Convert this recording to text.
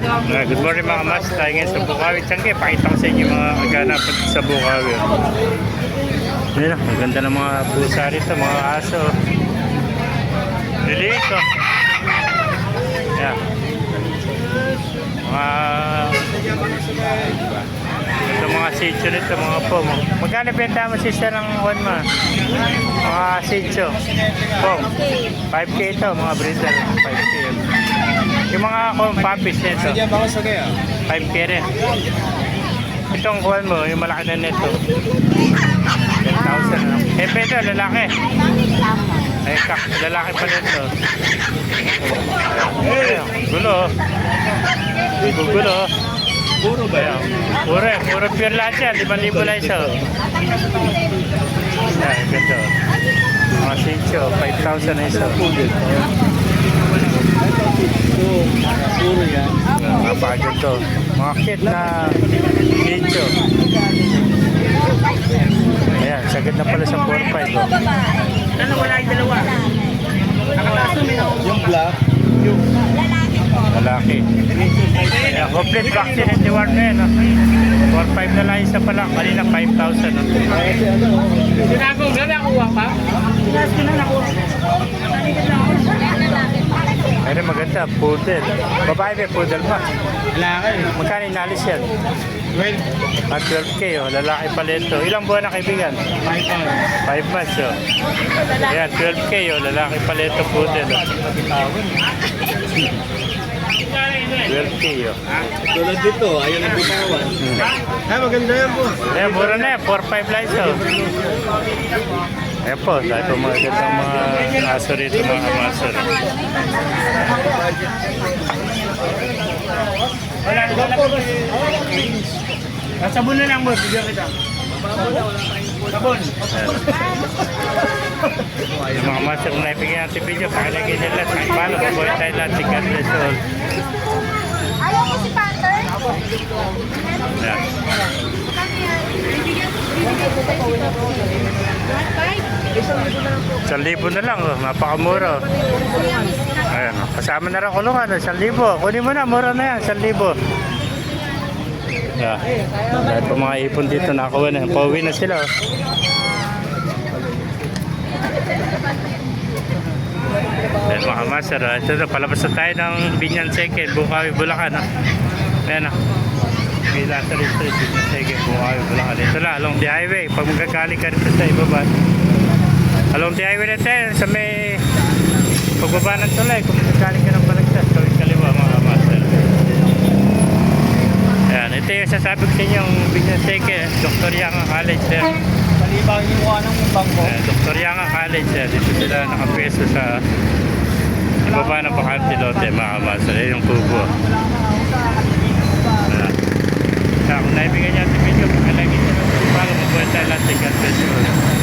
Good morning mga mas, tayo ngayon sa Bukawi. Tiyangge, pakita ko sa inyo mga kaganapan sa Bukawi. Ayan, ang ganda ng mga pusa rito, mga aso. Liliit ko. Ayan. Ito mga sitio nito, mga po. Magkano benta mo sister ng one mo? Mga sitio. Po. 5K ito, mga breeder. 5K. Yung mga puppies nito. 5K rin. Itong kuhan mo, yung malaki na nito. 10,000. Eh, pwede, lalaki. Ay, lalaki pa nito. Gulo. Gulo. Puro ba yan? Puro pure lahat yan. 5,000 lang isa. Ayan, ganda. Mga sitio, 5,000 na isa. Puro yan. Mga bagay to. Mga kit na sitio. Ayan, sagad na pala sa 4-5. Ano wala yung dalawa? Yung black. Yung lalaki. Ayan, complete vaccine and reward na yun. 4-5 na lang isa pala. Kanina 5,000. sinagong na nakuha pa? Sinas ko na nakuha. Pero maganda, poodle. Babae ba, poodle pa? Lalaki. Magkano inalis yan? Well, At 12K, oh. Lalaki pala ito. Ilang buwan na kaibigan? 5 months, oh. Ayan, 12K, oh. Lalaki pala ito, poodle, oh. 12K, oh. tulad dito, ayun ang bitawan. Ay, maganda yan po. Ayan, mura na yan. 4-5 lang ito. Ayan po, dahil po mga gandang mga aso rito, mga aso. Wala po. Sabon na lang, boss. Bigyan kita. Sabon. Yung mga master kung naibigyan natin video, pakilagay nila. Paano kung buhay tayo natin si Carles Sol. Ayaw mo si Panther? Ayan. 1,000 na lang, oh. Napakamura, oh. Ayan, oh. Kasama na rin kulungan, 1,000. Kunin mo na, mura na yan, 1,000. Yeah. Dahil pa mga ipon dito, nakakuha na. Pauwi na sila, oh. Ayan mga master, oh. Ito na, palabas na tayo ng Binyan Second, Bukawi, Bulacan, oh. Ayan, oh. Pilasan Street, Binyan Second, Bukawi, Bulacan. Ito na, along the highway. Pag magkakali ka rito sa ibaba, along the highway na tayo, sa may pagbaba ng tulay, kung magkakali ka ng balagtas, kawin kaliwa mga master. Ayan, ito yung sasabi ko sa inyo, yung Binyan Second, Dr. Yanga College, sir. Palibang yung mukha ng bangko. Dr. Yanga College, sir. Dito sila nakapeso sa ibaba ng Bakante Lote, mga master. Ayan yung kubo. Ayan. Kung naibigyan niya ang video, pakalagin nyo na ito para mabuhay tayo lahat sa God bless you.